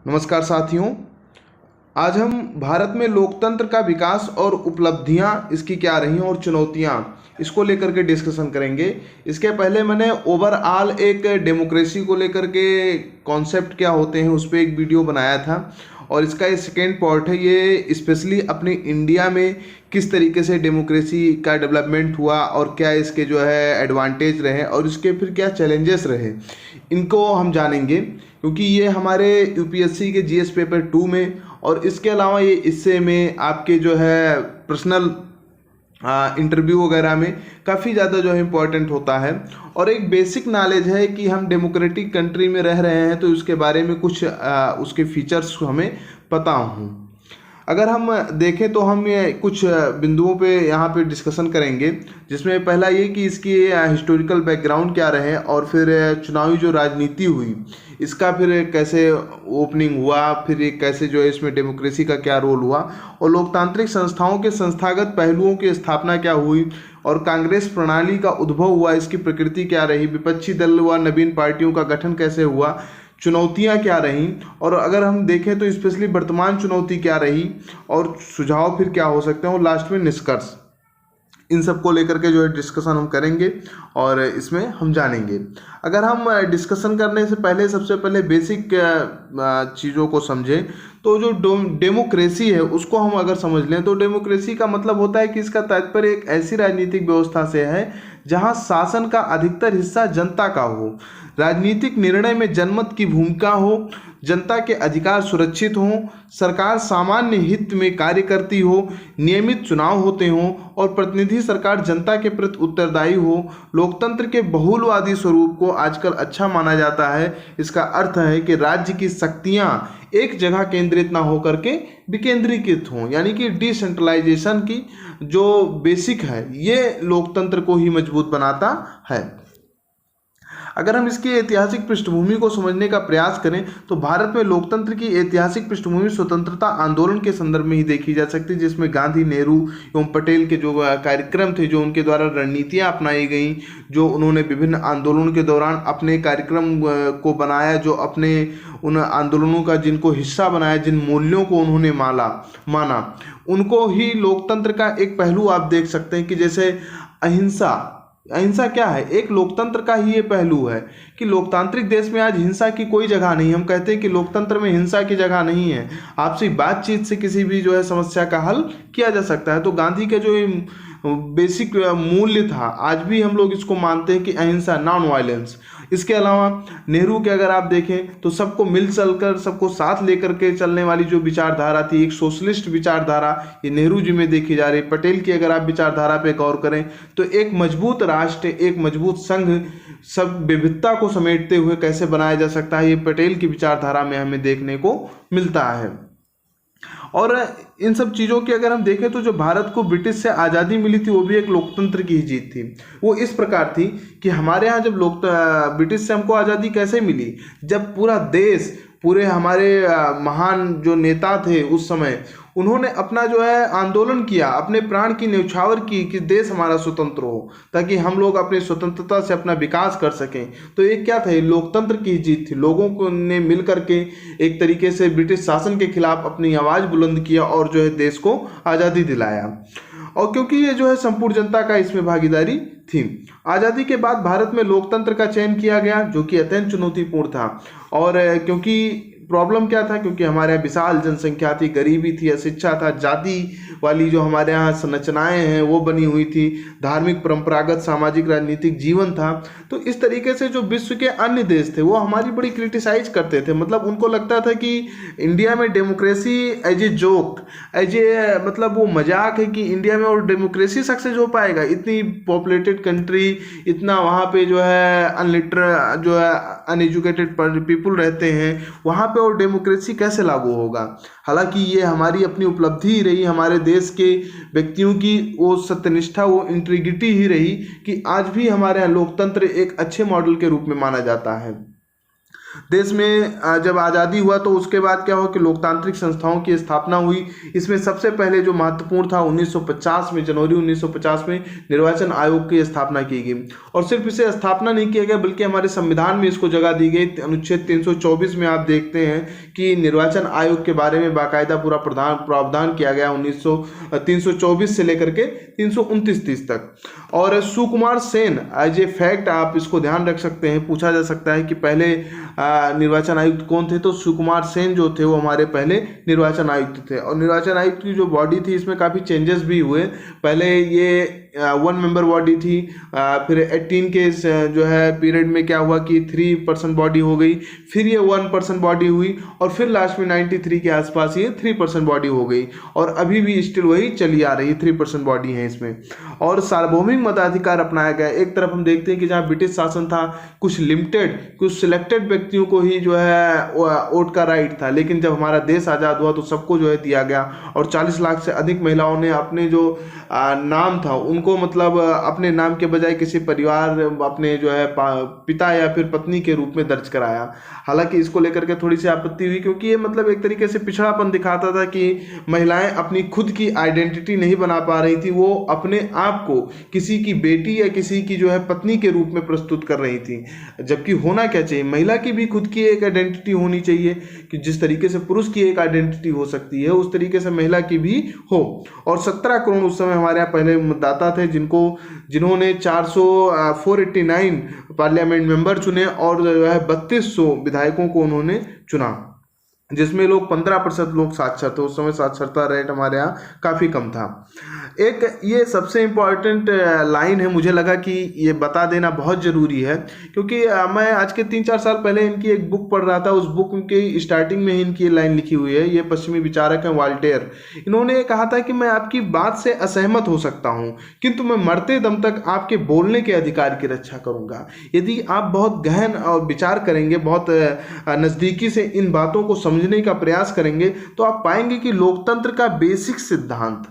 नमस्कार साथियों। आज हम भारत में लोकतंत्र का विकास और उपलब्धियां इसकी क्या रही और चुनौतियां, इसको लेकर के डिस्कशन करेंगे। इसके पहले मैंने ओवरऑल एक डेमोक्रेसी को लेकर के कॉन्सेप्ट क्या होते हैं उस पर एक वीडियो बनाया था, और इसका ये सेकेंड पार्ट है। ये स्पेशली अपने इंडिया में किस तरीके से डेमोक्रेसी का डेवलपमेंट हुआ और क्या इसके जो है एडवांटेज रहे और इसके फिर क्या चैलेंजेस रहे, इनको हम जानेंगे। क्योंकि ये हमारे यूपीएससी के जीएस पेपर 2 में और इसके अलावा ये इससे में आपके जो है पर्सनल इंटरव्यू वगैरह में काफ़ी ज़्यादा जो है इम्पोर्टेंट होता है। और एक बेसिक नॉलेज है कि हम डेमोक्रेटिक कंट्री में रह रहे हैं तो उसके बारे में कुछ उसके फीचर्स हमें पता हों। अगर हम देखें तो हम ये कुछ बिंदुओं पे यहाँ पे डिस्कशन करेंगे, जिसमें पहला ये कि इसकी हिस्टोरिकल बैकग्राउंड क्या रहे और फिर चुनावी जो राजनीति हुई इसका फिर कैसे ओपनिंग हुआ, फिर ये कैसे जो है इसमें डेमोक्रेसी का क्या रोल हुआ और लोकतांत्रिक संस्थाओं के संस्थागत पहलुओं की स्थापना क्या हुई और कांग्रेस प्रणाली का उद्भव हुआ, इसकी प्रकृति क्या रही, विपक्षी दल व नवीन पार्टियों का गठन कैसे हुआ, चुनौतियां क्या रहीं, और अगर हम देखें तो स्पेशली वर्तमान चुनौती क्या रही और सुझाव फिर क्या हो सकते हैं, और लास्ट में निष्कर्ष। इन सब को लेकर के जो है डिस्कशन हम करेंगे और इसमें हम जानेंगे। अगर हम डिस्कशन करने से पहले सबसे पहले बेसिक चीज़ों को समझें तो जो डेमोक्रेसी है उसको हम अगर समझ लें तो डेमोक्रेसी का मतलब होता है कि इसका तात्पर्य एक ऐसी राजनीतिक व्यवस्था से है जहां शासन का अधिकतर हिस्सा जनता का हो, राजनीतिक निर्णय में जनमत की भूमिका हो, जनता के अधिकार सुरक्षित हों, सरकार सामान्य हित में कार्य करती हो, नियमित चुनाव होते हों और प्रतिनिधि सरकार जनता के प्रति उत्तरदायी हो। लोकतंत्र के बहुलवादी स्वरूप को आजकल अच्छा माना जाता है। इसका अर्थ है कि राज्य की शक्तियां एक जगह केंद्रित ना होकर के विकेंद्रीकृत हों, यानी कि डिसेंट्रलाइजेशन की जो बेसिक है ये लोकतंत्र को ही मजबूत बनाता है। अगर हम इसकी ऐतिहासिक पृष्ठभूमि को समझने का प्रयास करें तो भारत में लोकतंत्र की ऐतिहासिक पृष्ठभूमि स्वतंत्रता आंदोलन के संदर्भ में ही देखी जा सकती है, जिसमें गांधी, नेहरू एवं पटेल के जो कार्यक्रम थे, जो उनके द्वारा रणनीतियां अपनाई गई, जो उन्होंने विभिन्न आंदोलनों के दौरान अपने कार्यक्रम को बनाया, जो अपने उन आंदोलनों का जिनको हिस्सा बनाया, जिन मूल्यों को उन्होंने माना, उनको ही लोकतंत्र का एक पहलू आप देख सकते हैं कि जैसे अहिंसा क्या है, एक लोकतंत्र का ही ये पहलू है कि लोकतांत्रिक देश में आज हिंसा की कोई जगह नहीं। हम कहते हैं कि लोकतंत्र में हिंसा की जगह नहीं है, आपसी बातचीत से किसी भी जो है समस्या का हल किया जा सकता है। तो गांधी का जो बेसिक मूल्य था आज भी हम लोग इसको मानते हैं कि अहिंसा, नॉन वायलेंस। इसके अलावा नेहरू के अगर आप देखें तो सबको मिलजुल कर, सबको साथ लेकर के चलने वाली जो विचारधारा थी, एक सोशलिस्ट विचारधारा, ये नेहरू जी में देखी जा रही। पटेल की अगर आप विचारधारा पे गौर करें तो एक मजबूत राष्ट्र, एक मजबूत संघ सब विविधता को समेटते हुए कैसे बनाया जा सकता है, ये पटेल की विचारधारा में हमें देखने को मिलता है। और इन सब चीज़ों की अगर हम देखें तो जो भारत को ब्रिटिश से आज़ादी मिली थी वो भी एक लोकतंत्र की ही जीत थी। वो इस प्रकार थी कि हमारे यहाँ जब ब्रिटिश से हमको आज़ादी कैसे मिली, जब पूरा देश, पूरे हमारे महान जो नेता थे उस समय, उन्होंने अपना जो है आंदोलन किया, अपने प्राण की न्यौछावर की कि देश हमारा स्वतंत्र हो, ताकि हम लोग अपनी स्वतंत्रता से अपना विकास कर सकें। तो ये क्या था, ये लोकतंत्र की जीत थी। लोगों को ने मिल करके एक तरीके से ब्रिटिश शासन के खिलाफ अपनी आवाज़ बुलंद किया और जो है देश को आज़ादी दिलाया। और क्योंकि ये जो है संपूर्ण जनता का इसमें भागीदारी थी। आज़ादी के बाद भारत में लोकतंत्र का चयन किया गया, जो कि अत्यंत चुनौतीपूर्ण था। और क्योंकि प्रॉब्लम क्या था, क्योंकि हमारे यहाँ विशाल जनसंख्या थी, गरीबी थी, अशिक्षा था, जाति वाली जो हमारे यहाँ संरचनाएं हैं वो बनी हुई थी, धार्मिक, परंपरागत, सामाजिक, राजनीतिक जीवन था। तो इस तरीके से जो विश्व के अन्य देश थे वो हमारी बड़ी क्रिटिसाइज करते थे। मतलब उनको लगता था कि इंडिया में डेमोक्रेसी एज ए जोक, मतलब वो मजाक है कि इंडिया में और डेमोक्रेसी सक्सेस हो पाएगा, इतनी पॉपुलेटेड कंट्री, इतना वहाँ पे जो है जो है अनएजुकेटेड पीपुल रहते हैं, वहाँ पे और डेमोक्रेसी कैसे लागू होगा। हालांकि ये हमारी अपनी उपलब्धि ही रही, हमारे देश के व्यक्तियों की वो सत्यनिष्ठा, वो इंटीग्रिटी ही रही कि आज भी हमारे यहाँ लोकतंत्र एक अच्छे मॉडल के रूप में माना जाता है। देश में जब आज़ादी हुआ तो उसके बाद क्या हुआ कि लोकतांत्रिक संस्थाओं की स्थापना हुई। इसमें सबसे पहले जो महत्वपूर्ण था 1950 में, जनवरी 1950 में निर्वाचन आयोग की स्थापना की गई। और सिर्फ इसे स्थापना नहीं किया गया बल्कि हमारे संविधान में इसको जगह दी गई। अनुच्छेद 324 में आप देखते हैं कि निर्वाचन आयोग के बारे में बाकायदा पूरा प्रावधान किया गया 324 से लेकर के 329-30 तक। और Sukumar Sen, as a fact आप इसको ध्यान रख सकते हैं, पूछा जा सकता है कि पहले निर्वाचन आयुक्त कौन थे, तो सुकुमार सेन जो थे वो हमारे पहले निर्वाचन आयुक्त थे। और निर्वाचन आयुक्त की जो बॉडी थी इसमें काफ़ी चेंजेस भी हुए। पहले ये 1 मेंबर बॉडी थी, फिर 18 के जो है पीरियड में क्या हुआ कि 3 पर्सन बॉडी हो गई, फिर ये 1 पर्सन बॉडी हुई, और फिर लास्ट में 93 के आसपास ये 3 पर्सन बॉडी हो गई। और अभी भी स्टिल वही चली आ रही, 3 पर्सन बॉडी है इसमें। और सार्वभौमिक मताधिकार अपनाया गया। एक तरफ हम देखते हैं कि जहाँ ब्रिटिश शासन था कुछ लिमिटेड, कुछ सिलेक्टेड व्यक्तियों को ही जो है वोट का राइट था, लेकिन जब हमारा देश आज़ाद हुआ तो सबको जो है दिया गया। और 40 लाख से अधिक महिलाओं ने अपने जो नाम था उनको मतलब अपने नाम के बजाय किसी परिवार, अपने जो है पिता या फिर पत्नी के रूप में दर्ज कराया। हालांकि इसको लेकर के थोड़ी सी आपत्ति हुई, क्योंकि ये मतलब एक तरीके से पिछड़ापन दिखाता था कि महिलाएं अपनी खुद की आइडेंटिटी नहीं बना पा रही थी, वो अपने आप को किसी की बेटी या किसी की जो है पत्नी के रूप में प्रस्तुत कर रही थी। जबकि होना क्या चाहिए, महिला की भी खुद की एक आइडेंटिटी होनी चाहिए कि जिस तरीके से पुरुष की एक आइडेंटिटी हो सकती है उस तरीके से महिला की भी हो। और 17 करोड़ उस समय हमारे यहाँ पहले मतदाता थे जिन्होंने 489 पार्लियामेंट मेंबर चुने और जो है 3200 विधायकों को उन्होंने चुना, जिसमें लोग 15% लोग साक्षर थे। उस समय साक्षरता रेट हमारे यहाँ काफ़ी कम था। एक ये सबसे इम्पॉर्टेंट लाइन है, मुझे लगा कि ये बता देना बहुत ज़रूरी है, क्योंकि मैं आज के 3-4 साल पहले इनकी एक बुक पढ़ रहा था। उस बुक के स्टार्टिंग में ही इनकी ये लाइन लिखी हुई है। ये पश्चिमी विचारक हैं वॉल्टेयर। इन्होंने कहा था कि मैं आपकी बात से असहमत हो सकता हूँ, किंतु मैं मरते दम तक आपके बोलने के अधिकार की रक्षा करूँगा। यदि आप बहुत गहन और विचार करेंगे, बहुत नज़दीकी से इन बातों को समझने का प्रयास करेंगे, तो आप पाएंगे कि लोकतंत्र का बेसिक सिद्धांत,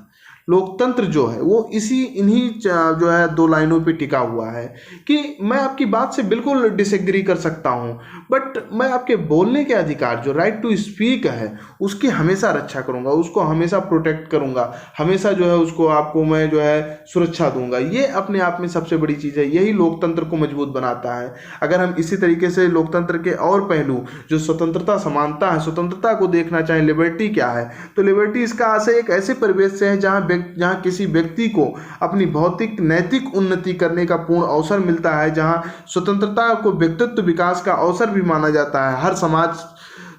लोकतंत्र जो है वो इन्हीं जो है 2 लाइनों पे टिका हुआ है कि मैं आपकी बात से बिल्कुल डिसएग्री कर सकता हूँ, बट मैं आपके बोलने के अधिकार, जो राइट टू स्पीक है, उसकी हमेशा रक्षा करूँगा, उसको हमेशा प्रोटेक्ट करूँगा, हमेशा जो है उसको आपको मैं जो है सुरक्षा दूंगा। ये अपने आप में सबसे बड़ी चीज़ है, यही लोकतंत्र को मजबूत बनाता है। अगर हम इसी तरीके से लोकतंत्र के और पहलू, जो स्वतंत्रता, समानता है, स्वतंत्रता को देखना चाहें, लिबर्टी क्या है, तो लिबर्टी इसका आशय एक ऐसे परिवेश से है जहाँ किसी व्यक्ति को अपनी भौतिक नैतिक उन्नति करने का पूर्ण अवसर मिलता है, जहाँ स्वतंत्रता को व्यक्तित्व विकास का अवसर भी माना जाता है। हर समाज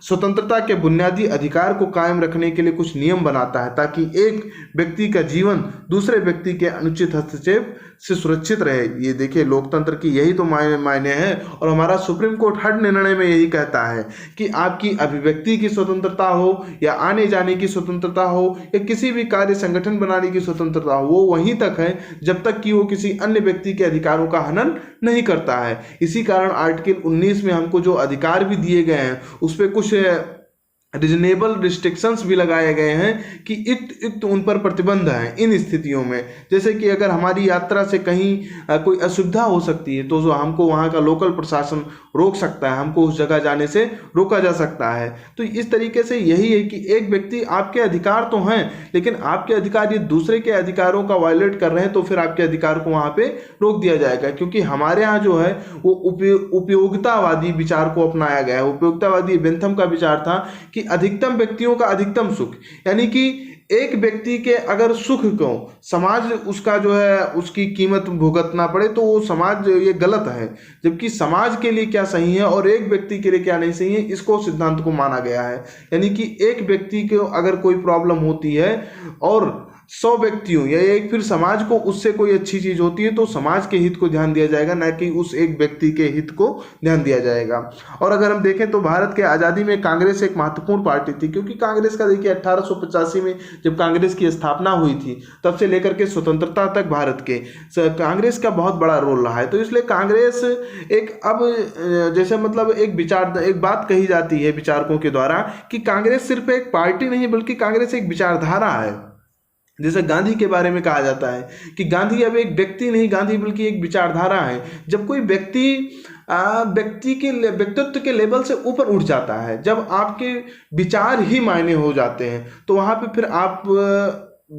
स्वतंत्रता के बुनियादी अधिकार को कायम रखने के लिए कुछ नियम बनाता है ताकि एक व्यक्ति का जीवन दूसरे व्यक्ति के अनुचित हस्तक्षेप से सुरक्षित रहे। ये देखिए लोकतंत्र की यही तो मायने हैं। और हमारा सुप्रीम कोर्ट हर निर्णय में यही कहता है कि आपकी अभिव्यक्ति की स्वतंत्रता हो या आने जाने की स्वतंत्रता हो या किसी भी कार्य संगठन बनाने की स्वतंत्रता हो, वो वहीं तक है जब तक कि वो किसी अन्य व्यक्ति के अधिकारों का हनन नहीं करता है। इसी कारण आर्टिकल 19 में हमको जो अधिकार भी दिए गए हैं उस पर कुछ रीजनेबल रिस्ट्रिक्शंस भी लगाए गए हैं कि युक्त उन पर प्रतिबंध है इन स्थितियों में। जैसे कि अगर हमारी यात्रा से कहीं कोई असुविधा हो सकती है तो हमको वहाँ का लोकल प्रशासन रोक सकता है, हमको उस जगह जाने से रोका जा सकता है। तो इस तरीके से यही है कि एक व्यक्ति, आपके अधिकार तो हैं लेकिन आपके अधिकार ये दूसरे के अधिकारों का वायलेट कर रहे हैं तो फिर आपके अधिकार को वहाँ पे रोक दिया जाएगा। क्योंकि हमारे यहाँ जो है वो उपयोगितावादी विचार को अपनाया गया है। उपयोगितावादी बेंथम का विचार था कि अधिकतम व्यक्तियों का अधिकतम सुख, यानी कि एक व्यक्ति के अगर सुख को समाज उसका जो है उसकी कीमत भुगतना पड़े तो वो समाज ये गलत है, जबकि समाज के लिए क्या सही है और एक व्यक्ति के लिए क्या नहीं सही है, इसको सिद्धांत को माना गया है। यानी कि एक व्यक्ति को अगर कोई प्रॉब्लम होती है और 100 व्यक्तियों या एक फिर समाज को उससे कोई अच्छी चीज होती है तो समाज के हित को ध्यान दिया जाएगा, ना कि उस एक व्यक्ति के हित को ध्यान दिया जाएगा। और अगर हम देखें तो भारत के आज़ादी में कांग्रेस एक महत्वपूर्ण पार्टी थी, क्योंकि कांग्रेस का देखिए 1885 में जब कांग्रेस की स्थापना हुई थी तब से लेकर के स्वतंत्रता तक भारत के कांग्रेस का बहुत बड़ा रोल रहा है। तो इसलिए कांग्रेस एक अब जैसे मतलब एक बात कही जाती है विचारकों के द्वारा कि कांग्रेस सिर्फ एक पार्टी नहीं बल्कि कांग्रेस एक विचारधारा है। जैसे गांधी के बारे में कहा जाता है कि गांधी अब एक व्यक्ति नहीं, गांधी बल्कि एक विचारधारा है। जब कोई व्यक्तित्व के लेवल से ऊपर उठ जाता है, जब आपके विचार ही मायने हो जाते हैं, तो वहां पे फिर आप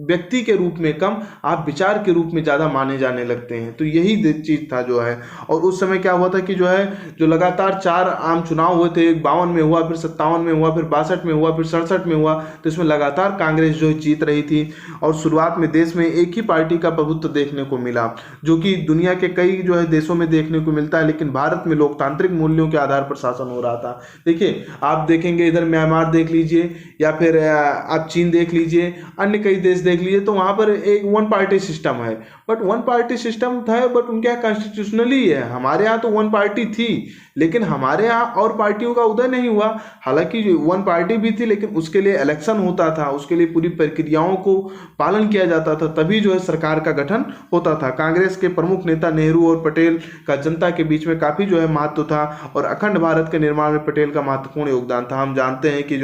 व्यक्ति के रूप में कम, आप विचार के रूप में ज़्यादा माने जाने लगते हैं। तो यही चीज़ था जो है। और उस समय क्या हुआ था कि जो लगातार 4 आम चुनाव हुए थे, 52 में हुआ, फिर 57 में हुआ, फिर 62 में हुआ, फिर 67 में हुआ। तो इसमें लगातार कांग्रेस जो जीत रही थी और शुरुआत में देश में एक ही पार्टी का प्रभुत्व देखने को मिला, जो कि दुनिया के कई देशों में देखने को मिलता है, लेकिन भारत में लोकतांत्रिक मूल्यों के आधार पर शासन हो रहा था। देखिए, आप देखेंगे इधर म्यांमार देख लीजिए, या फिर आप चीन देख लीजिए, अन्य कई देश देख लीजिए, तो वहां पर एक वन पार्टी सिस्टम है। बट वन पार्टी सिस्टम था, बट उनके यहाँ कॉन्स्टिट्यूशनली है। हमारे यहाँ तो वन पार्टी थी, लेकिन हमारे यहाँ और पार्टियों का उदय नहीं हुआ। हालांकि वन पार्टी भी थी, लेकिन उसके लिए इलेक्शन होता था, उसके लिए पूरी प्रक्रियाओं को पालन किया जाता था, तभी सरकार का गठन होता था। कांग्रेस के प्रमुख नेता नेहरू और पटेल का जनता के बीच में काफी महत्व था, और अखंड भारत के निर्माण में पटेल का महत्वपूर्ण योगदान था। हम जानते हैं कि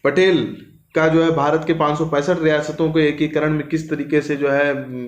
पटेल का भारत के 565 रियासतों के एकीकरण में किस तरीके से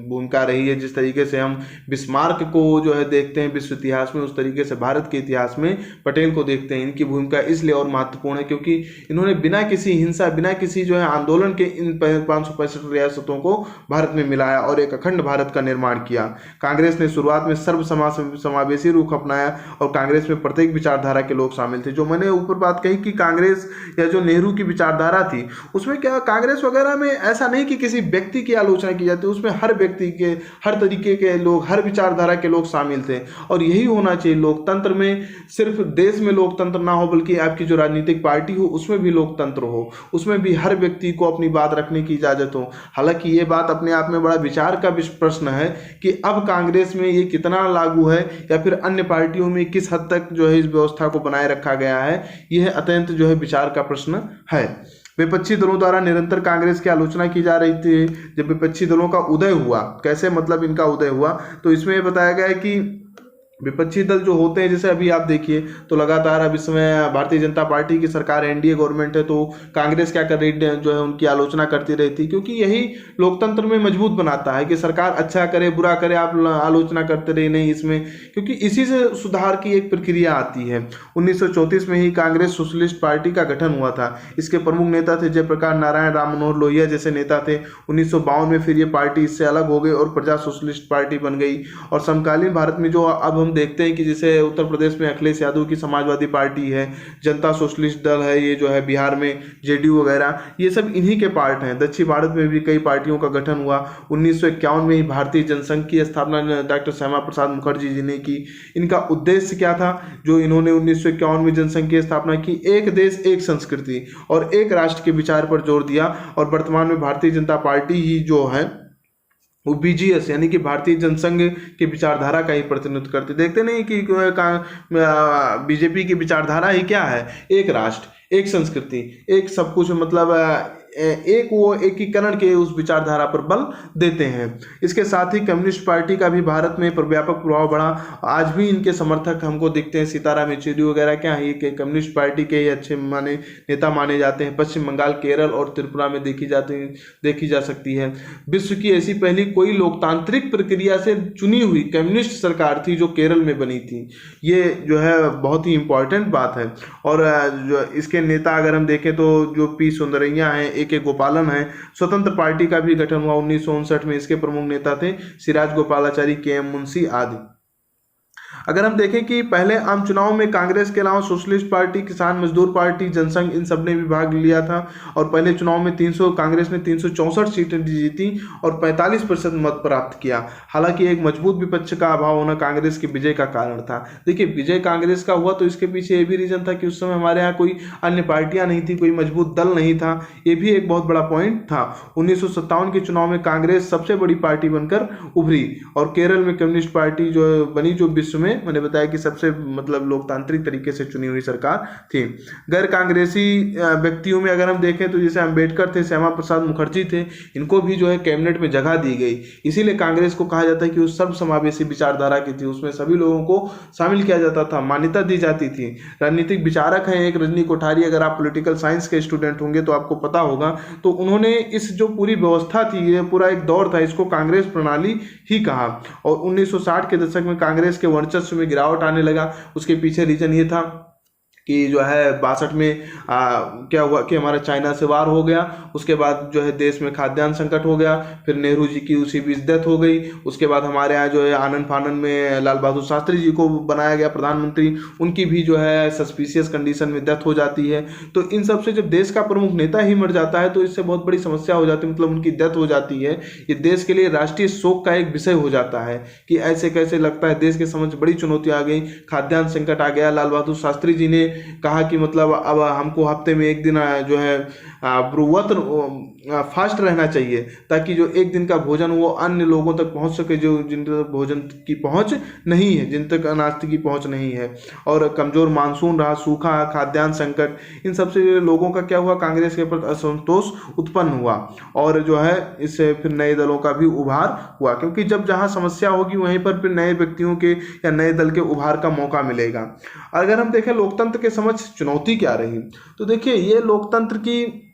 भूमिका रही है। जिस तरीके से हम बिस्मार्क को देखते हैं विश्व इतिहास में, उस तरीके से भारत के इतिहास में पटेल को देखते हैं। इनकी भूमिका इसलिए और महत्वपूर्ण है क्योंकि इन्होंने बिना किसी हिंसा, बिना किसी आंदोलन के इन 565 रियासतों को भारत में मिलाया और एक अखंड भारत का निर्माण किया। कांग्रेस ने शुरुआत में सर्व समावेशी रुख अपनाया, और कांग्रेस में प्रत्येक विचारधारा के लोग शामिल थे। जो मैंने ऊपर बात कही कि कांग्रेस या नेहरू की विचारधारा थी, उसमें क्या कांग्रेस वगैरह में ऐसा नहीं कि किसी व्यक्ति की आलोचना की जाती, उसमें हर व्यक्ति के, हर तरीके के लोग, हर विचारधारा के लोग शामिल थे। और यही होना चाहिए लोकतंत्र में। सिर्फ देश में लोकतंत्र ना हो, बल्कि आपकी राजनीतिक पार्टी हो उसमें भी लोकतंत्र हो, उसमें भी हर व्यक्ति को अपनी बात रखने की इजाजत हो। हालांकि ये बात अपने आप में बड़ा विचार का प्रश्न है कि अब कांग्रेस में ये कितना लागू है, या फिर अन्य पार्टियों में किस हद तक इस व्यवस्था को बनाए रखा गया है। यह अत्यंत विचार का प्रश्न है। विपक्षी दलों द्वारा निरंतर कांग्रेस की आलोचना की जा रही थी। जब विपक्षी दलों का उदय हुआ, कैसे मतलब इनका उदय हुआ, तो इसमें बताया गया है कि विपक्षी दल जो होते हैं, जैसे अभी आप देखिए तो लगातार अब इस समय भारतीय जनता पार्टी की सरकार, एनडीए गवर्नमेंट है, तो कांग्रेस क्या कर रही है, उनकी आलोचना करती रहती, क्योंकि यही लोकतंत्र में मजबूत बनाता है कि सरकार अच्छा करे बुरा करे, आप आलोचना करते रहे नहीं इसमें, क्योंकि इसी से सुधार की एक प्रक्रिया आती है। 1934 में ही कांग्रेस सोशलिस्ट पार्टी का गठन हुआ था। इसके प्रमुख नेता थे जयप्रकाश नारायण, राम मनोहर लोहिया जैसे नेता थे। 1952 में फिर ये पार्टी इससे अलग हो गई और प्रजा सोशलिस्ट पार्टी बन गई। और समकालीन भारत में अब हम देखते हैं कि जैसे उत्तर प्रदेश में अखिलेश यादव की समाजवादी पार्टी है, जनता सोशलिस्ट दल है, ये बिहार में जेडीयू वगैरह, ये सब इन्हीं के पार्ट हैं। दक्षिण भारत में भी कई पार्टियों का गठन हुआ। 1951 में ही भारतीय जनसंघ की स्थापना डॉक्टर श्यामा प्रसाद मुखर्जी जी ने की। इनका उद्देश्य क्या था, जो इन्होंने 1951 में जनसंघ की स्थापना की, एक देश एक संस्कृति और एक राष्ट्र के विचार पर जोर दिया। और वर्तमान में भारतीय जनता पार्टी ही वो बीजीएस यानी कि भारतीय जनसंघ की विचारधारा का ही प्रतिनिधित्व करते। देखते नहीं कि बीजेपी की विचारधारा ही क्या है, एक राष्ट्र, एक संस्कृति, एक सब कुछ, मतलब एक वो एकीकरण के उस विचारधारा पर बल देते हैं। इसके साथ ही कम्युनिस्ट पार्टी का भी भारत में व्यापक प्रभाव बढ़ा। आज भी इनके समर्थक हमको दिखते हैं, सीताराम येचुरी वगैरह क्या है, ये कम्युनिस्ट पार्टी के अच्छे नेता माने जाते हैं। पश्चिम बंगाल, केरल और त्रिपुरा में देखी जा सकती है। विश्व की ऐसी पहली कोई लोकतांत्रिक प्रक्रिया से चुनी हुई कम्युनिस्ट सरकार थी जो केरल में बनी थी। ये बहुत ही इंपॉर्टेंट बात है। और इसके नेता अगर हम देखें तो जो पी सुंदरैया हैं, ए के गोपालन है। स्वतंत्र पार्टी का भी गठन हुआ 1959 में। इसके प्रमुख नेता थे सिराज गोपालाचारी, के एम मुंशी आदि। अगर हम देखें कि पहले आम चुनाव में कांग्रेस के अलावा सोशलिस्ट पार्टी, किसान मजदूर पार्टी, जनसंघ, इन सब ने भी भाग लिया था। और पहले चुनाव में कांग्रेस ने 364 सीटें जीती और 45% मत प्राप्त किया। हालांकि एक मजबूत विपक्ष का अभाव होना कांग्रेस की विजय का कारण था। देखिए, विजय कांग्रेस का हुआ तो इसके पीछे ये भी रीजन था कि उस समय हमारे यहाँ कोई अन्य पार्टियां नहीं थी, कोई मजबूत दल नहीं था। ये भी एक बहुत बड़ा पॉइंट था। 1957 के चुनाव में कांग्रेस सबसे बड़ी पार्टी बनकर उभरी और केरल में कम्युनिस्ट पार्टी बनी, जो विश्व में में मैंने बताया कि सबसे मतलब लोकतांत्रिक तरीके से चुनी हुई सरकार थी। गैर कांग्रेसी व्यक्तियों में अगर हम देखें तो जैसे अम्बेडकर थे, श्यामा प्रसाद मुखर्जी थे, इनको भी जो है कैबिनेट में जगह दी गई। इसीलिए कांग्रेस को कहा जाता है कि उस सर्वसमावेशी विचारधारा की थी, उसमें सभी लोगों को शामिल किया जाता था, मान्यता दी जाती थी। राजनीतिक विचारक हैं एक रजनी कोठारी, अगर आप पॉलिटिकल साइंस के स्टूडेंट होंगे तो आपको पता होगा। तो उन्होंने इस जो पूरी व्यवस्था थी, ये पूरा एक दौर था, इसको कांग्रेस प्रणाली ही कहा। और 1960 के दशक में कांग्रेस के वर्चस्व में गिरावट आने लगा। उसके पीछे रीजन ये था कि जो है 62 में क्या हुआ कि हमारा चाइना से वार हो गया। उसके बाद जो है देश में खाद्यान्न संकट हो गया। फिर नेहरू जी की उसी बीच डेथ हो गई। उसके बाद हमारे यहाँ जो है आनन फानन में लाल बहादुर शास्त्री जी को बनाया गया प्रधानमंत्री, उनकी भी जो है सस्पिशियस कंडीशन में डेथ हो जाती है। तो इन सब से जब देश का प्रमुख नेता ही मर जाता है तो इससे बहुत बड़ी समस्या हो जाती है, मतलब उनकी डेथ हो जाती है। ये देश के लिए राष्ट्रीय शोक का एक विषय हो जाता है कि ऐसे कैसे लगता है, देश के समझ बड़ी चुनौती आ गई, खाद्यान्न संकट आ गया। लाल बहादुर शास्त्री जी ने कहा कि मतलब अब हमको हफ्ते में एक दिन जो है व्रत फास्ट रहना चाहिए, ताकि जो एक दिन का भोजन वो अन्य लोगों तक पहुंच सके जो जिन तक भोजन की पहुंच नहीं है, जिन तक अनाज की पहुंच नहीं है। और कमजोर मानसून रहा, सूखा, खाद्यान्न संकट, इन सबसे लोगों का क्या हुआ, कांग्रेस के प्रति असंतोष उत्पन्न हुआ। और जो है इससे फिर नए दलों का भी उभार हुआ, क्योंकि जब जहां समस्या होगी वहीं पर फिर नए व्यक्तियों के या नए दल के उभार का मौका मिलेगा। अगर हम देखें लोकतंत्र के समक्ष चुनौती क्या रही, तो देखिए ये लोकतंत्र की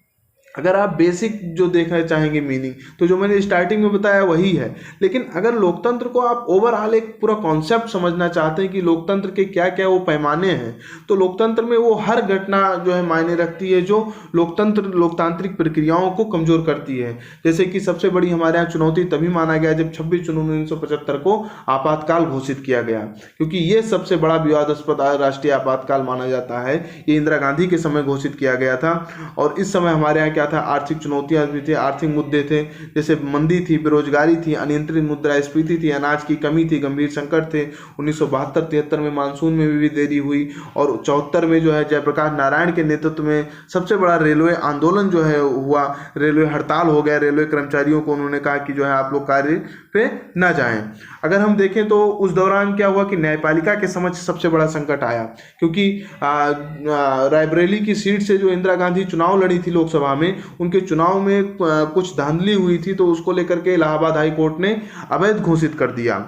अगर आप बेसिक जो देखना चाहेंगे मीनिंग, तो जो मैंने स्टार्टिंग में बताया वही है। लेकिन अगर लोकतंत्र को आप ओवरऑल एक पूरा कॉन्सेप्ट समझना चाहते हैं कि लोकतंत्र के क्या क्या वो पैमाने हैं, तो लोकतंत्र में वो हर घटना जो है मायने रखती है जो लोकतांत्रिक प्रक्रियाओं को कमजोर करती है। जैसे कि सबसे बड़ी हमारे यहाँ चुनौती तभी माना गया जब 26 जून 1975 को आपातकाल घोषित किया गया, क्योंकि ये सबसे बड़ा विवादास्पद राष्ट्रीय आपातकाल माना जाता है। ये इंदिरा गांधी के समय घोषित किया गया था। और इस समय हमारे यहाँ क्या था, आर्थिक चुनौतियां भी थी, आर्थिक मुद्दे थे, जैसे मंदी थी, बेरोजगारी थी, अनियंत्रित मुद्रास्फीति थी, अनाज की कमी थी, गंभीर संकट थे। 1972-73 में मानसून में भी देरी हुई। और 74 में जो है जयप्रकाश नारायण के नेतृत्व में सबसे बड़ा रेलवे आंदोलन जो है हुआ, रेलवे हड़ताल हो गया। रेलवे कर्मचारियों को उन्होंने कहा कि जो है आप लोग कार्य पे न जाएं। अगर हम देखें तो उस दौरान क्या हुआ कि न्यायपालिका के समक्ष सबसे बड़ा संकट आया, क्योंकि रायबरेली की सीट से जो इंदिरा गांधी चुनाव लड़ी थी लोकसभा में, उनके चुनाव में कुछ धांधली हुई थी, तो उसको लेकर के इलाहाबाद हाई कोर्ट ने अवैध घोषित कर दिया।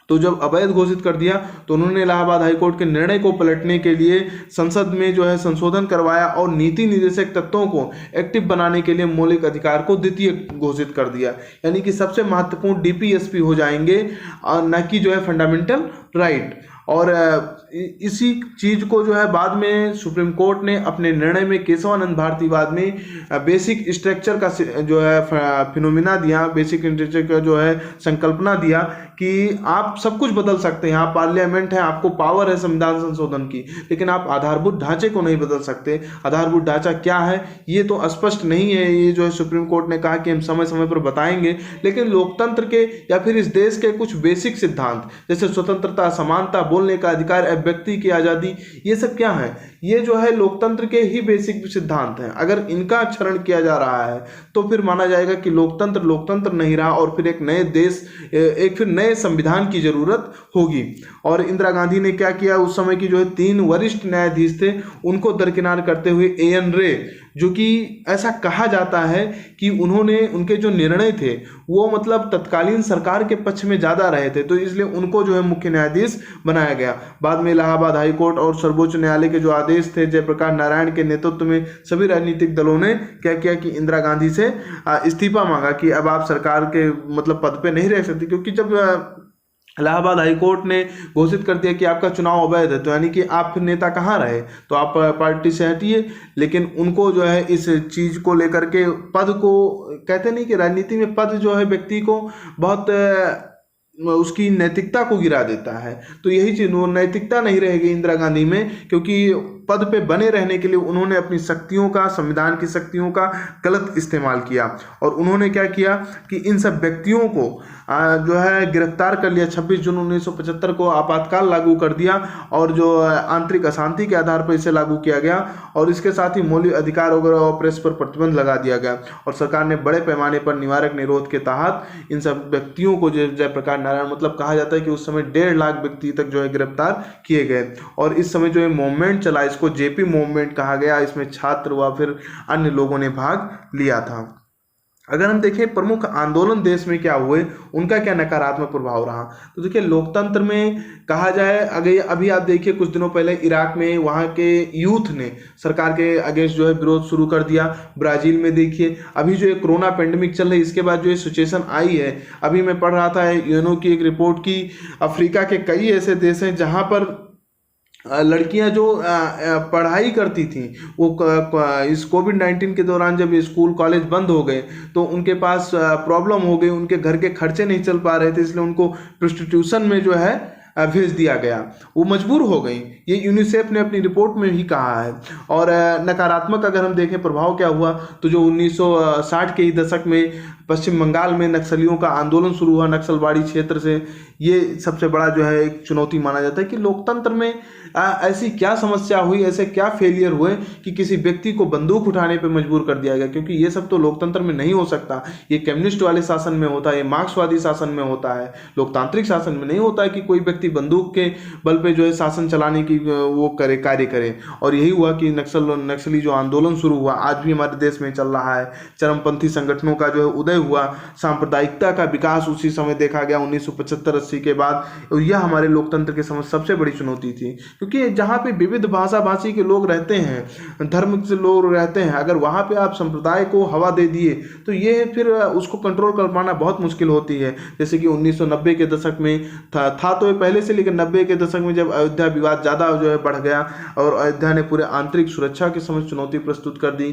तो जब अवैध घोषित कर दिया तो उन्होंने इलाहाबाद हाईकोर्ट के निर्णय को पलटने के लिए संसद में जो है संशोधन करवाया और नीति निर्देशक तत्वों को एक्टिव बनाने के लिए मौलिक अधिकार को द्वितीय घोषित कर दिया। यानी कि सबसे महत्वपूर्ण डीपीएसपी हो जाएंगे और न कि जो है फंडामेंटल राइट। और इसी चीज को जो है बाद में सुप्रीम कोर्ट ने अपने निर्णय में केशवानंद भारतीवाद में बेसिक स्ट्रक्चर का जो है फिनोमिना दिया, बेसिक स्ट्रक्चर का जो है संकल्पना दिया कि आप सब कुछ बदल सकते हैं, आप पार्लियामेंट है, आपको पावर है संविधान संशोधन की, लेकिन आप आधारभूत ढांचे को नहीं बदल सकते। आधारभूत ढांचा क्या है ये तो स्पष्ट नहीं है। ये जो है सुप्रीम कोर्ट ने कहा कि हम समय समय पर बताएंगे, लेकिन लोकतंत्र के या फिर इस देश के कुछ बेसिक सिद्धांत जैसे स्वतंत्रता, समानता, बोलने का अधिकार, व्यक्ति की आजादी, ये सब क्या है, ये जो है लोकतंत्र के ही बेसिक सिद्धांत हैं। अगर इनका क्षरण किया जा रहा है तो फिर माना जाएगा कि लोकतंत्र नहीं रहा और फिर एक नए देश, एक फिर नए संविधान की जरूरत होगी। और इंदिरा गांधी ने क्या किया, उस समय की जो है 3 वरिष्ठ न्यायाधीश थे उनको दरकिनार करते हुए एएन रे, जो कि ऐसा कहा जाता है कि उन्होंने उनके जो निर्णय थे वो मतलब तत्कालीन सरकार के पक्ष में ज़्यादा रहे थे, तो इसलिए उनको जो है मुख्य न्यायाधीश बनाया गया। बाद में इलाहाबाद हाई कोर्ट और सर्वोच्च न्यायालय के जो आदेश थे जयप्रकाश नारायण के नेतृत्व में सभी राजनीतिक दलों ने क्या किया कि इंदिरा गांधी से इस्तीफा मांगा कि अब आप सरकार के मतलब पद पे नहीं रह सकती, क्योंकि जब इलाहाबाद हाई कोर्ट ने घोषित कर दिया कि आपका चुनाव अवैध है, तो यानी कि आप फिर नेता कहाँ रहे, तो आप पार्टी से हटिए। लेकिन उनको जो है इस चीज को लेकर के पद को, कहते नहीं कि राजनीति में पद जो है व्यक्ति को बहुत उसकी नैतिकता को गिरा देता है, तो यही चीज, वो नैतिकता नहीं रहेगी इंदिरा गांधी में, क्योंकि पद पे बने रहने के लिए उन्होंने अपनी शक्तियों का, संविधान की शक्तियों का गलत इस्तेमाल किया। और उन्होंने क्या किया कि इन सब व्यक्तियों को जो है गिरफ्तार कर लिया। 26 जून 1975 को आपातकाल लागू कर दिया और जो आंतरिक अशांति के आधार पर इसे लागू किया गया, और इसके साथ ही मौलिक अधिकार वगैरह और प्रेस पर प्रतिबंध लगा दिया गया। और सरकार ने बड़े पैमाने पर निवारक निरोध के तहत इन सब व्यक्तियों को, जयप्रकाश नारायण, मतलब कहा जाता है कि उस समय 1.5 लाख व्यक्ति तक जो है गिरफ्तार किए गए। और इस समय जो है मूवमेंट चला, इसको जेपी मूवमेंट कहा गया। इसमें छात्र व फिर अन्य लोगों ने भाग लिया था। अगर हम देखें प्रमुख आंदोलन देश में क्या हुए, उनका क्या नकारात्मक प्रभाव रहा, तो देखिए लोकतंत्र में कहा जाए, अभी आप देखिए कुछ दिनों पहले इराक में वहाँ के यूथ ने सरकार के अगेंस्ट जो है विरोध शुरू कर दिया। ब्राजील में देखिए अभी जो है कोरोना पेंडेमिक चल रही है, इसके बाद जो है सिचुएशन आई है। अभी मैं पढ़ रहा था यूएनओ की एक रिपोर्ट की, अफ्रीका के कई ऐसे देश हैं जहाँ पर लड़कियां जो पढ़ाई करती थीं, वो इस कोविड-19 के दौरान जब स्कूल कॉलेज बंद हो गए तो उनके पास प्रॉब्लम हो गई, उनके घर के खर्चे नहीं चल पा रहे थे, इसलिए उनको प्रोस्टिट्यूशन में जो है भेज दिया गया, वो मजबूर हो गई। ये यूनिसेफ ने अपनी रिपोर्ट में भी कहा है। और नकारात्मक अगर हम देखें प्रभाव क्या हुआ, तो जो 1960 के ही दशक में पश्चिम बंगाल में नक्सलियों का आंदोलन शुरू हुआ, नक्सलवाड़ी क्षेत्र से, ये सबसे बड़ा जो है एक चुनौती माना जाता है कि लोकतंत्र में ऐसी क्या समस्या हुई, ऐसे क्या फेलियर हुए कि किसी व्यक्ति को बंदूक उठाने पे मजबूर कर दिया गया। क्योंकि ये सब तो लोकतंत्र में नहीं हो सकता, ये कम्युनिस्ट वाले शासन में होता है, ये मार्क्सवादी शासन में होता है, लोकतांत्रिक शासन में नहीं होता है कि कोई व्यक्ति बंदूक के बल पे जो है शासन चलाने की वो करे, कार्य करे। और यही हुआ कि नक्सली जो आंदोलन शुरू हुआ, आज भी हमारे देश में चल रहा है। चरमपंथी संगठनों का जो है उदय हुआ, सांप्रदायिकता का विकास उसी समय देखा गया 1975-80 के बाद। और यह हमारे लोकतंत्र के समझ सबसे बड़ी चुनौती थी, क्योंकि जहाँ पे विविध भाषा भाषी के लोग रहते हैं, धर्म से लोग रहते हैं, अगर वहाँ पे आप संप्रदाय को हवा दे दिए तो ये फिर उसको कंट्रोल कर पाना बहुत मुश्किल होती है। जैसे कि 1990 के दशक में था तो ये पहले से, लेकिन 90 के दशक में जब अयोध्या विवाद ज़्यादा जो है बढ़ गया और अयोध्या ने पूरे आंतरिक सुरक्षा के समझ चुनौती प्रस्तुत कर दी,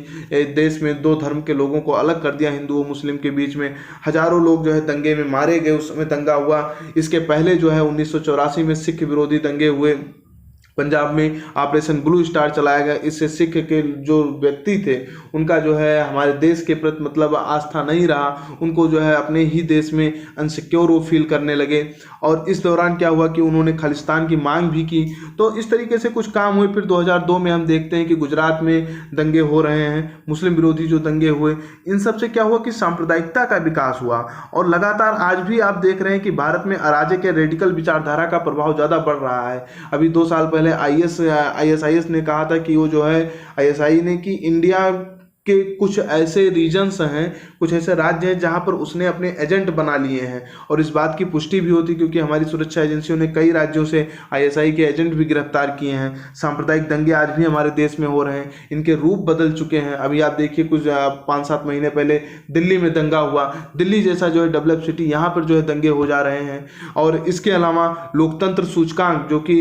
देश में दो धर्म के लोगों को अलग कर दिया, हिंदू और मुस्लिम के बीच में हजारों लोग जो है दंगे में मारे गए, उस समय दंगा हुआ। इसके पहले जो है 1984 में सिख विरोधी दंगे हुए, पंजाब में ऑपरेशन ब्लू स्टार चलाया गया। इससे सिख के जो व्यक्ति थे उनका जो है हमारे देश के प्रति मतलब आस्था नहीं रहा, उनको जो है अपने ही देश में अनसिक्योर वो फील करने लगे। और इस दौरान क्या हुआ कि उन्होंने खालिस्तान की मांग भी की। तो इस तरीके से कुछ काम हुए। फिर 2002 में हम देखते हैं कि गुजरात में दंगे हो रहे हैं, मुस्लिम विरोधी जो दंगे हुए, इन सब से क्या हुआ कि सांप्रदायिकता का विकास हुआ। और लगातार आज भी आप देख रहे हैं कि भारत में अराजक या रेडिकल विचारधारा का प्रभाव ज़्यादा बढ़ रहा है। अभी 2 साल पहले ISIS ने कहा था कि वो जो है ISI ने कि इंडिया के कुछ ऐसे रीजन्स हैं, कुछ ऐसे राज्य हैं जहां पर उसने अपने एजेंट बना लिए हैं। और इस बात की पुष्टि भी होती क्योंकि हमारी सुरक्षा एजेंसियों ने कई राज्यों से ISI के एजेंट भी गिरफ्तार किए हैं। सांप्रदायिक दंगे आज भी हमारे देश में हो रहे हैं, इनके रूप बदल चुके हैं। अभी आप देखिए कुछ 5-7 महीने पहले दिल्ली में दंगा हुआ, दिल्ली जैसा जो है डेवलप सिटी, यहाँ पर जो है दंगे हो जा रहे हैं। और इसके अलावा लोकतंत्र सूचकांक जो कि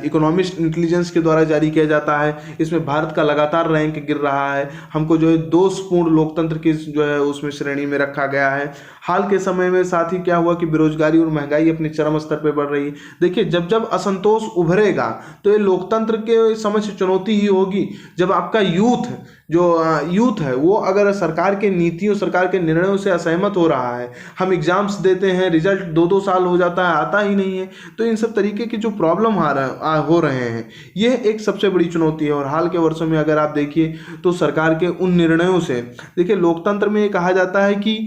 इकोनॉमिस्ट इंटेलिजेंस के द्वारा जारी किया जाता है, इसमें भारत का लगातार रैंक गिर रहा है। हमको जो है दोषपूर्ण लोकतंत्र की जो है उसमें श्रेणी में रखा गया है। हाल के समय में साथ ही क्या हुआ कि बेरोजगारी और महंगाई अपने चरम स्तर पर बढ़ रही है। देखिए जब जब असंतोष उभरेगा तो ये लोकतंत्र के समझ चुनौती ही होगी। जब आपका यूथ है वो अगर सरकार के नीतियों, सरकार के निर्णयों से असहमत हो रहा है, हम एग्जाम्स देते हैं, रिजल्ट 2-2 साल हो जाता है, आता ही नहीं है, तो इन सब तरीके की जो प्रॉब्लम हो रहे हैं, यह एक सबसे बड़ी चुनौती है। और हाल के वर्षों में अगर आप देखिए तो सरकार के उन निर्णयों से, देखिए लोकतंत्र में ये कहा जाता है कि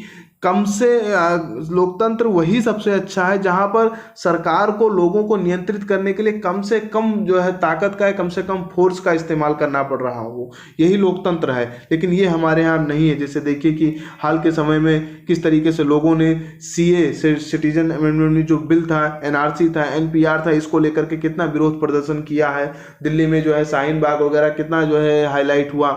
लोकतंत्र वही सबसे अच्छा है जहां पर सरकार को लोगों को नियंत्रित करने के लिए कम से कम जो है ताकत का, कम से कम फोर्स का इस्तेमाल करना पड़ रहा हो, यही लोकतंत्र है। लेकिन ये हमारे यहाँ नहीं है। जैसे देखिए कि हाल के समय में किस तरीके से लोगों ने CA सिटीजन अमेंडमेंट जो बिल था, NRC था, NPR था, इसको लेकर के कितना विरोध प्रदर्शन किया है। दिल्ली में जो है शाहीन बाग वगैरह कितना जो है हाईलाइट हुआ।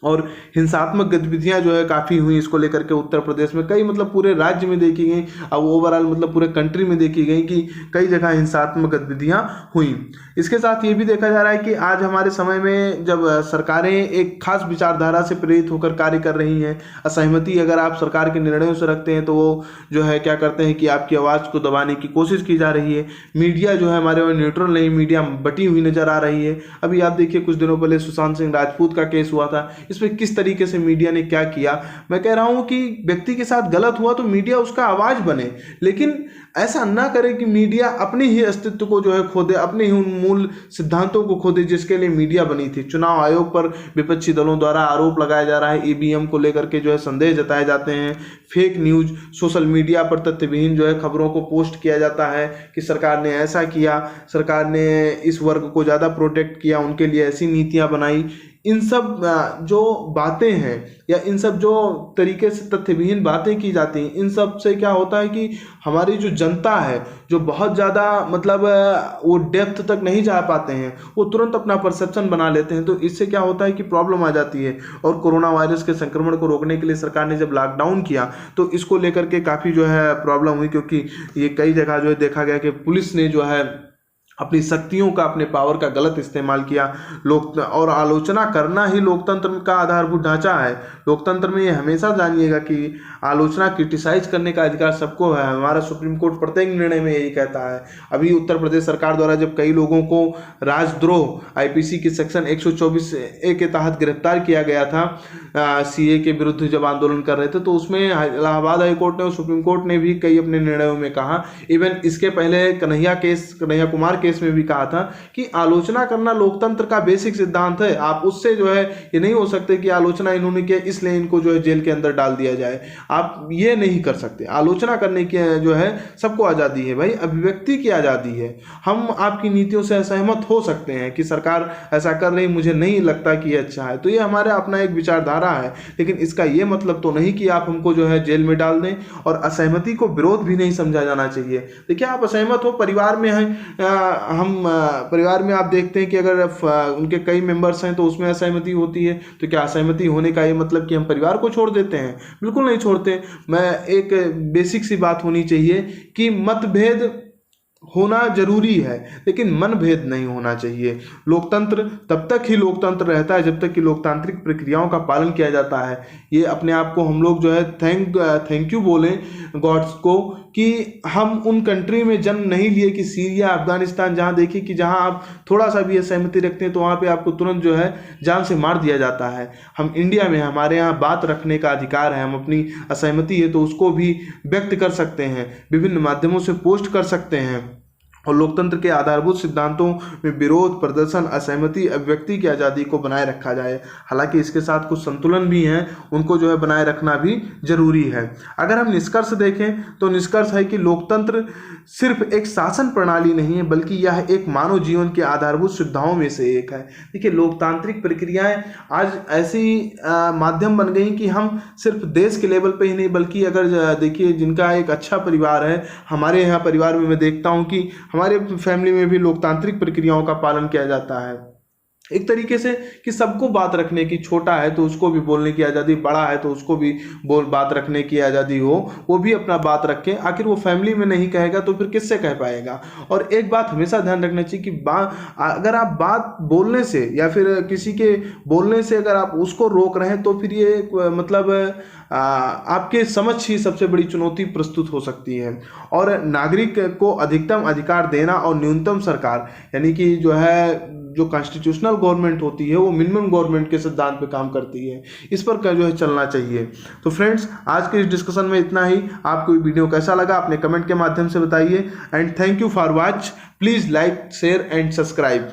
और हिंसात्मक गतिविधियां जो है काफ़ी हुई इसको लेकर के उत्तर प्रदेश में, कई मतलब पूरे राज्य में देखी गई, अब ओवरऑल मतलब पूरे कंट्री में देखी गई कि कई जगह हिंसात्मक गतिविधियां हुई। इसके साथ ये भी देखा जा रहा है कि आज हमारे समय में जब सरकारें एक खास विचारधारा से प्रेरित होकर कार्य कर रही हैं, असहमति अगर आप सरकार के निर्णयों से रखते हैं तो वो जो है क्या करते हैं कि आपकी आवाज़ को दबाने की कोशिश की जा रही है। मीडिया जो है हमारे वहाँ न्यूट्रल नहीं, मीडिया बटी हुई नजर आ रही है। अभी आप देखिए कुछ दिनों पहले सुशांत सिंह राजपूत का केस हुआ था, इसमें किस तरीके से मीडिया ने क्या किया। मैं कह रहा हूं कि व्यक्ति के साथ गलत हुआ तो मीडिया उसका आवाज बने, लेकिन ऐसा ना करे कि मीडिया अपने ही अस्तित्व को जो है खो दे, अपने ही उन मूल सिद्धांतों को खो दे जिसके लिए मीडिया बनी थी। चुनाव आयोग पर विपक्षी दलों द्वारा आरोप लगाया जा रहा है, ईवीएम को लेकर के जो है संदेह जताए जाते हैं, फेक न्यूज, सोशल मीडिया पर तथ्यविहीन जो है खबरों को पोस्ट किया जाता है कि सरकार ने ऐसा किया, सरकार ने इस वर्ग को ज़्यादा प्रोटेक्ट किया, उनके लिए ऐसी नीतियां बनाई। इन सब जो बातें हैं या इन सब जो तरीके से तथ्यविहीन बातें की जाती हैं, इन सब से क्या होता है कि हमारी जो जनता है जो बहुत ज़्यादा मतलब वो डेप्थ तक नहीं जा पाते हैं, वो तुरंत अपना परसेप्शन बना लेते हैं। तो इससे क्या होता है कि प्रॉब्लम आ जाती है। और कोरोना वायरस के संक्रमण को रोकने के लिए सरकार ने जब लॉकडाउन किया तो इसको लेकर के काफ़ी जो है प्रॉब्लम हुई, क्योंकि ये कई जगह जो है देखा गया कि पुलिस ने जो है अपनी शक्तियों का, अपने पावर का गलत इस्तेमाल किया। लोक और आलोचना करना ही लोकतंत्र का आधारभूत ढांचा है। लोकतंत्र में ये हमेशा जानिएगा कि आलोचना, क्रिटिसाइज करने का अधिकार सबको है। हमारा सुप्रीम कोर्ट प्रत्येक निर्णय में यही कहता है। अभी उत्तर प्रदेश सरकार द्वारा जब कई लोगों को राजद्रोह आईपीसी के सेक्शन 124A के तहत गिरफ्तार किया गया था, सीए के विरुद्ध जब आंदोलन कर रहे थे, तो उसमें इलाहाबाद हाई कोर्ट ने और सुप्रीम कोर्ट ने भी कई अपने निर्णयों में कहा। इवन इसके पहले कन्हैया कुमार केस में भी कहा था कि आलोचना करना लोकतंत्र का बेसिक सिद्धांत है। आप उससे जो है ये नहीं हो सकते कि आलोचना इन्होंने किया इसलिए इनको जो है जेल के अंदर डाल दिया जाए। आप ये नहीं कर सकते। आलोचना करने की जो है सबको आज़ादी है भाई, अभिव्यक्ति की आज़ादी है। हम आपकी नीतियों से असहमत हो सकते हैं कि सरकार ऐसा कर रही, मुझे नहीं लगता कि ये अच्छा है, तो ये हमारा अपना एक विचारधारा है, लेकिन इसका ये मतलब तो नहीं कि आप हमको जो है जेल में डाल दें। और असहमति को विरोध भी नहीं समझा जाना चाहिए। देखिए आप असहमत हो, परिवार में हैं, हम परिवार में आप देखते हैं कि अगर उनके कई मेंबर्स हैं तो उसमें असहमति होती है, तो क्या असहमति होने का ये मतलब कि हम परिवार को छोड़ देते हैं? बिल्कुल नहीं छोड़ते। मैं एक बेसिक सी बात होनी चाहिए कि मतभेद होना जरूरी है, लेकिन मनभेद नहीं होना चाहिए। लोकतंत्र तब तक ही लोकतंत्र रहता है जब तक कि लोकतांत्रिक प्रक्रियाओं का पालन किया जाता है। ये अपने आप को हम लोग जो है थैंक यू बोलें गॉड्स को कि हम उन कंट्री में जन्म नहीं लिए कि सीरिया, अफगानिस्तान, जहाँ देखिए कि जहाँ आप थोड़ा सा भी असहमति रखते हैं तो वहाँ पे आपको तुरंत जो है जान से मार दिया जाता है। हम इंडिया में, हमारे यहाँ बात रखने का अधिकार है, हम अपनी असहमति है तो उसको भी व्यक्त कर सकते हैं, विभिन्न माध्यमों से पोस्ट कर सकते हैं। और लोकतंत्र के आधारभूत सिद्धांतों में विरोध, प्रदर्शन, असहमति, अभिव्यक्ति की आज़ादी को बनाए रखा जाए। हालांकि इसके साथ कुछ संतुलन भी हैं, उनको जो है बनाए रखना भी जरूरी है। अगर हम निष्कर्ष देखें तो निष्कर्ष है कि लोकतंत्र सिर्फ एक शासन प्रणाली नहीं है, बल्कि यह एक मानव जीवन के आधारभूत सुविधाओं में से एक है। देखिए लोकतांत्रिक प्रक्रियाएं आज ऐसी माध्यम बन गई कि हम सिर्फ देश के लेवल पे ही नहीं, बल्कि अगर देखिए जिनका एक अच्छा परिवार है, हमारे यहाँ परिवार में मैं देखता हूँ कि हमारे फैमिली में भी लोकतांत्रिक प्रक्रियाओं का पालन किया जाता है। एक तरीके से कि सबको बात रखने की, छोटा है तो उसको भी बोलने की आज़ादी, बड़ा है तो उसको भी बात रखने की आज़ादी हो, वो भी अपना बात रखे। आखिर वो फैमिली में नहीं कहेगा तो फिर किससे कह पाएगा? और एक बात हमेशा ध्यान रखना चाहिए कि अगर आप बात बोलने से या फिर किसी के बोलने से अगर आप उसको रोक रहे हैं तो फिर ये मतलब आपके समझ ही सबसे बड़ी चुनौती प्रस्तुत हो सकती है। और नागरिक को अधिकतम अधिकार देना और न्यूनतम सरकार, यानी कि जो है जो कॉन्स्टिट्यूशनल गवर्नमेंट होती है वो मिनिमम गवर्नमेंट के सिद्धांत पे काम करती है, इस पर क्या जो है चलना चाहिए। तो फ्रेंड्स आज के इस डिस्कशन में इतना ही। आपको ये वीडियो कैसा लगा अपने कमेंट के माध्यम से बताइए। And thank you for watch. Please like, share and subscribe.